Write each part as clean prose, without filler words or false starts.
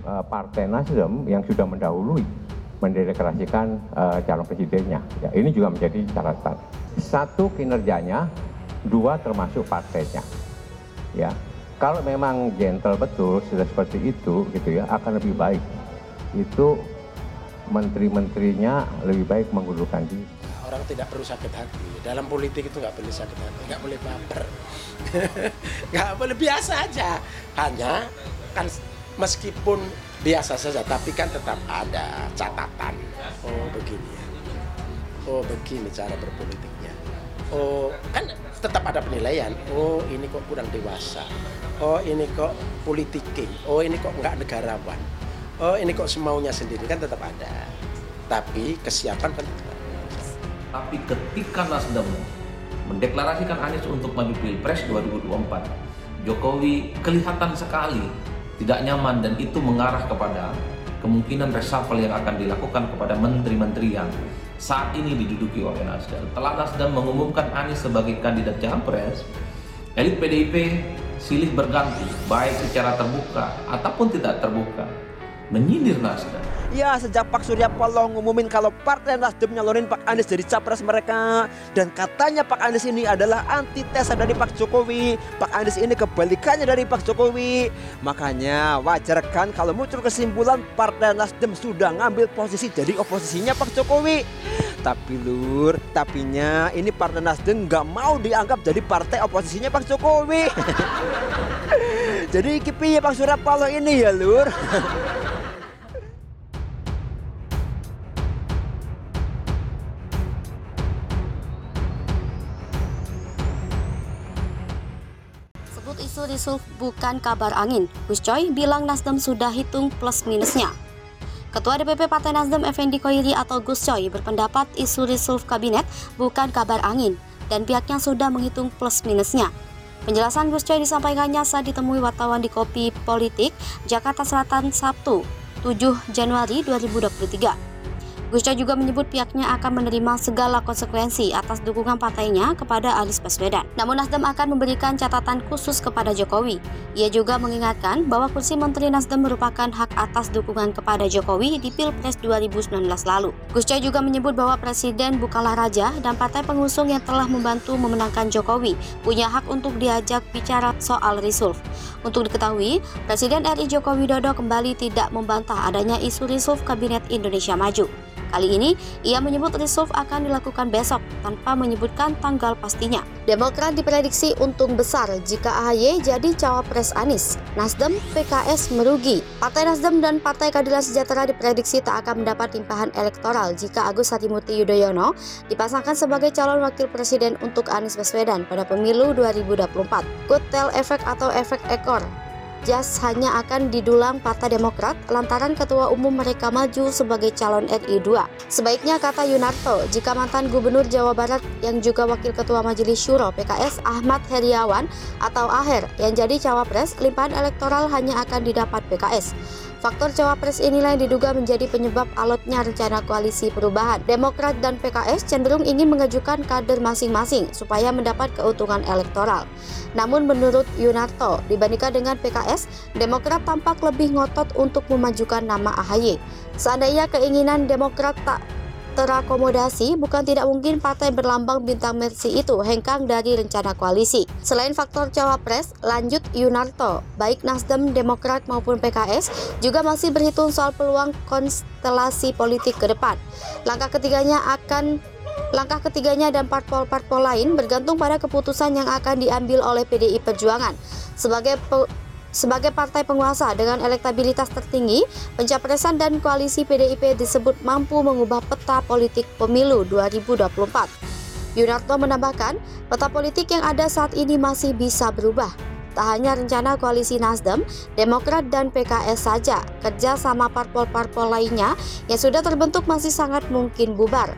Partai Nasdem yang sudah mendahului mendeklarasikan calon presidennya. Ya, ini juga menjadi catatan. Satu, kinerjanya, dua, termasuk partainya. Ya, kalau memang gentle betul sudah seperti itu, gitu ya, akan lebih baik. Itu menteri-menterinya lebih baik mengundurkan diri. Orang tidak perlu sakit hati. Dalam politik itu nggak boleh sakit hati, nggak boleh baper, nggak boleh, biasa aja. Hanya kan meskipun biasa saja, tapi kan tetap ada catatan. Oh begini ya, oh begini cara berpolitiknya. Oh kan tetap ada penilaian. Oh ini kok kurang dewasa. Oh ini kok politiking. Oh ini kok nggak negarawan. Oh ini kok semaunya sendiri, kan tetap ada. Tapi kesiapan kan tetap ada. Tapi ketika Nasdem mendeklarasikan Anies untuk maju Pilpres 2024, Jokowi kelihatan sekali tidak nyaman dan itu mengarah kepada kemungkinan reshuffle yang akan dilakukan kepada menteri-menteri yang saat ini diduduki oleh Nasdem. Setelah Nasdem mengumumkan Anies sebagai kandidat Capres, elit PDIP silih berganti, baik secara terbuka ataupun tidak terbuka, menyindir Nasdem. Ya, sejak Pak Surya Paloh ngumumin kalau Partai Nasdem nyalonin Pak Anies jadi capres mereka, dan katanya Pak Anies ini adalah antitesa dari Pak Jokowi, Pak Anies ini kebalikannya dari Pak Jokowi. Makanya wajar kan kalau muncul kesimpulan Partai Nasdem sudah ngambil posisi jadi oposisinya Pak Jokowi. Tapi lur, tapinya ini Partai Nasdem nggak mau dianggap jadi partai oposisinya Pak Jokowi. Jadi kipi ya Pak Surya Paloh ini ya lur. Isu reshuffle bukan kabar angin. Gus Coy bilang Nasdem sudah hitung plus minusnya. Ketua DPP Partai Nasdem Effendi Khoiri atau Gus Coy berpendapat isu reshuffle kabinet bukan kabar angin dan pihaknya sudah menghitung plus minusnya. Penjelasan Gus Coy disampaikannya saat ditemui wartawan di Kopi Politik, Jakarta Selatan Sabtu, 7 Januari 2023. Gus Coy juga menyebut pihaknya akan menerima segala konsekuensi atas dukungan partainya kepada Anies Baswedan. Namun Nasdem akan memberikan catatan khusus kepada Jokowi. Ia juga mengingatkan bahwa kursi Menteri Nasdem merupakan hak atas dukungan kepada Jokowi di Pilpres 2019 lalu. Gus Coy juga menyebut bahwa Presiden bukanlah raja dan partai pengusung yang telah membantu memenangkan Jokowi punya hak untuk diajak bicara soal reshuffle. Untuk diketahui, Presiden RI Joko Widodo kembali tidak membantah adanya isu reshuffle Kabinet Indonesia Maju. Kali ini, ia menyebut reshuffle akan dilakukan besok tanpa menyebutkan tanggal pastinya. Demokrat diprediksi untung besar jika AHY jadi cawapres Anies. Nasdem, PKS merugi. Partai Nasdem dan Partai Keadilan Sejahtera diprediksi tak akan mendapat limpahan elektoral jika Agus Harimurti Yudhoyono dipasangkan sebagai calon wakil presiden untuk Anies Baswedan pada pemilu 2024. Kotel efek atau efek ekor jas hanya akan didulang Partai Demokrat lantaran ketua umum mereka maju sebagai calon RI 2. Sebaiknya, kata Yunarto, jika mantan Gubernur Jawa Barat yang juga Wakil Ketua Majelis Syuro PKS Ahmad Heriawan atau Aher yang jadi cawapres, limpahan elektoral hanya akan didapat PKS. Faktor cawapres inilah yang diduga menjadi penyebab alotnya rencana koalisi perubahan. Demokrat dan PKS cenderung ingin mengajukan kader masing-masing supaya mendapat keuntungan elektoral. Namun menurut Yunarto, dibandingkan dengan PKS, Demokrat tampak lebih ngotot untuk memajukan nama AHY. Seandainya keinginan Demokrat tak terakomodasi, bukan tidak mungkin partai berlambang bintang Mercy itu hengkang dari rencana koalisi. Selain faktor cawapres, lanjut Yunarto, baik Nasdem, Demokrat maupun PKS juga masih berhitung soal peluang konstelasi politik ke depan. Langkah ketiganya dan parpol-parpol lain bergantung pada keputusan yang akan diambil oleh PDI Perjuangan. Sebagai partai penguasa dengan elektabilitas tertinggi, pencapresan dan koalisi PDIP disebut mampu mengubah peta politik pemilu 2024. Yunarto menambahkan, peta politik yang ada saat ini masih bisa berubah. Tak hanya rencana koalisi Nasdem, Demokrat dan PKS saja, kerja sama parpol-parpol lainnya yang sudah terbentuk masih sangat mungkin bubar.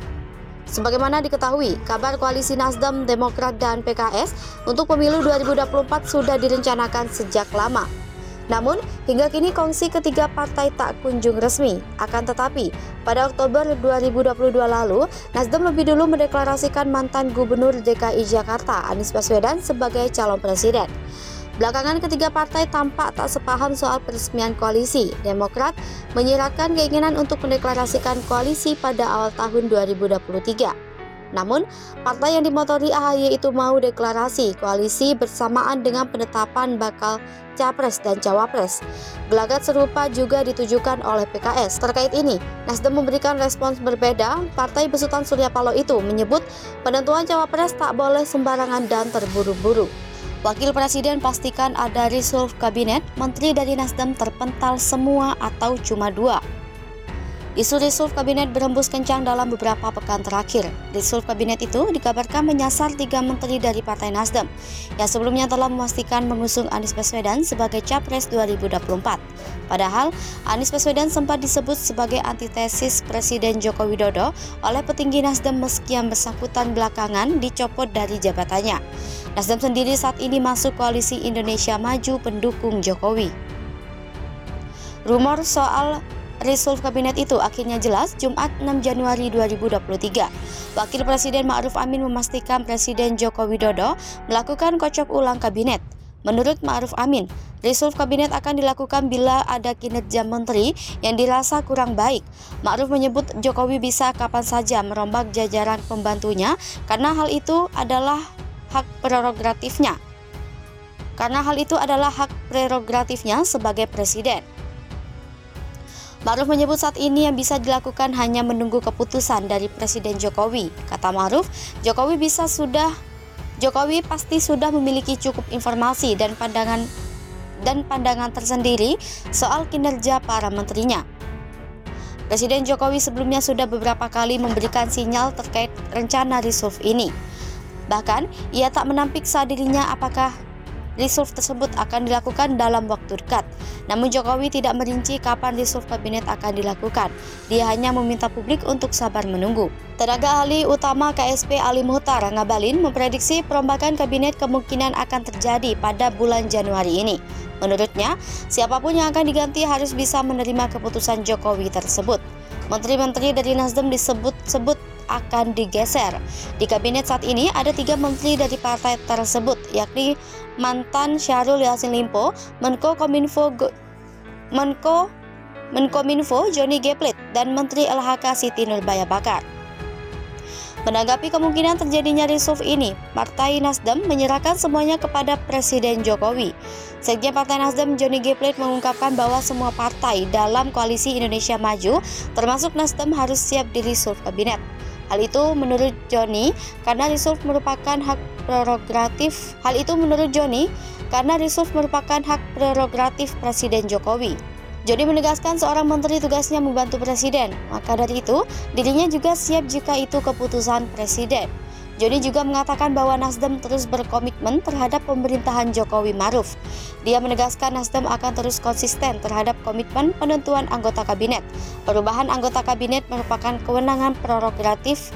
Sebagaimana diketahui, kabar koalisi Nasdem, Demokrat, dan PKS untuk pemilu 2024 sudah direncanakan sejak lama. Namun, hingga kini kongsi ketiga partai tak kunjung resmi. Akan tetapi, pada Oktober 2022 lalu, Nasdem lebih dulu mendeklarasikan mantan Gubernur DKI Jakarta, Anies Baswedan, sebagai calon presiden. Belakangan ketiga partai tampak tak sepaham soal peresmian koalisi. Demokrat menyiratkan keinginan untuk mendeklarasikan koalisi pada awal tahun 2023. Namun, partai yang dimotori AHY itu mau deklarasi koalisi bersamaan dengan penetapan bakal Capres dan Cawapres. Gelagat serupa juga ditujukan oleh PKS. Terkait ini, Nasdem memberikan respons berbeda. Partai besutan Surya Paloh itu menyebut penentuan Cawapres tak boleh sembarangan dan terburu-buru. Wakil Presiden pastikan ada reshuffle kabinet, menteri dari Nasdem terpental semua atau cuma 2. Isu reshuffle kabinet berhembus kencang dalam beberapa pekan terakhir. Reshuffle kabinet itu dikabarkan menyasar 3 menteri dari Partai Nasdem yang sebelumnya telah memastikan mengusung Anies Baswedan sebagai Capres 2024. Padahal, Anies Baswedan sempat disebut sebagai antitesis Presiden Joko Widodo oleh petinggi Nasdem meski yang bersangkutan belakangan dicopot dari jabatannya. Nasdem sendiri saat ini masuk koalisi Indonesia Maju pendukung Jokowi. Rumor soal reshuffle kabinet itu akhirnya jelas Jumat 6 Januari 2023. Wakil Presiden Ma'ruf Amin memastikan Presiden Joko Widodo melakukan kocok ulang kabinet. Menurut Ma'ruf Amin, reshuffle kabinet akan dilakukan bila ada kinerja menteri yang dirasa kurang baik. Ma'ruf menyebut Jokowi bisa kapan saja merombak jajaran pembantunya karena hal itu adalah hak prerogatifnya sebagai presiden. Ma'ruf menyebut saat ini yang bisa dilakukan hanya menunggu keputusan dari Presiden Jokowi. Kata Ma'ruf, Jokowi pasti sudah memiliki cukup informasi dan pandangan tersendiri soal kinerja para menterinya. Presiden Jokowi sebelumnya sudah beberapa kali memberikan sinyal terkait rencana reshuffle ini. Bahkan, ia tak menampik saat dirinya apakah reshuffle tersebut akan dilakukan dalam waktu dekat. Namun Jokowi tidak merinci kapan reshuffle kabinet akan dilakukan. Dia hanya meminta publik untuk sabar menunggu. Tenaga ahli utama KSP Ali Muhtar Ngabalin memprediksi perombakan kabinet kemungkinan akan terjadi pada bulan Januari ini. Menurutnya, siapapun yang akan diganti harus bisa menerima keputusan Jokowi tersebut. Menteri-menteri dari Nasdem disebut-sebut akan digeser. Di kabinet saat ini ada 3 menteri dari partai tersebut, yakni mantan Syahrul Yassin Limpo, Menkominfo Johnny G. Plate, dan Menteri LHK Siti Nurbaya Bakar. Menanggapi kemungkinan terjadinya reshuffle ini, Partai Nasdem menyerahkan semuanya kepada Presiden Jokowi. Sekjen Partai Nasdem Johnny G. Plate mengungkapkan bahwa semua partai dalam koalisi Indonesia Maju, termasuk Nasdem, harus siap di reshuffle kabinet. Hal itu menurut Johnny karena reshuffle merupakan hak prerogatif Presiden Jokowi. Johnny menegaskan seorang menteri tugasnya membantu presiden, maka dari itu dirinya juga siap jika itu keputusan presiden. Johnny juga mengatakan bahwa Nasdem terus berkomitmen terhadap pemerintahan Jokowi Ma'ruf. Dia menegaskan Nasdem akan terus konsisten terhadap komitmen penentuan anggota kabinet. Perubahan anggota kabinet merupakan kewenangan prerogatif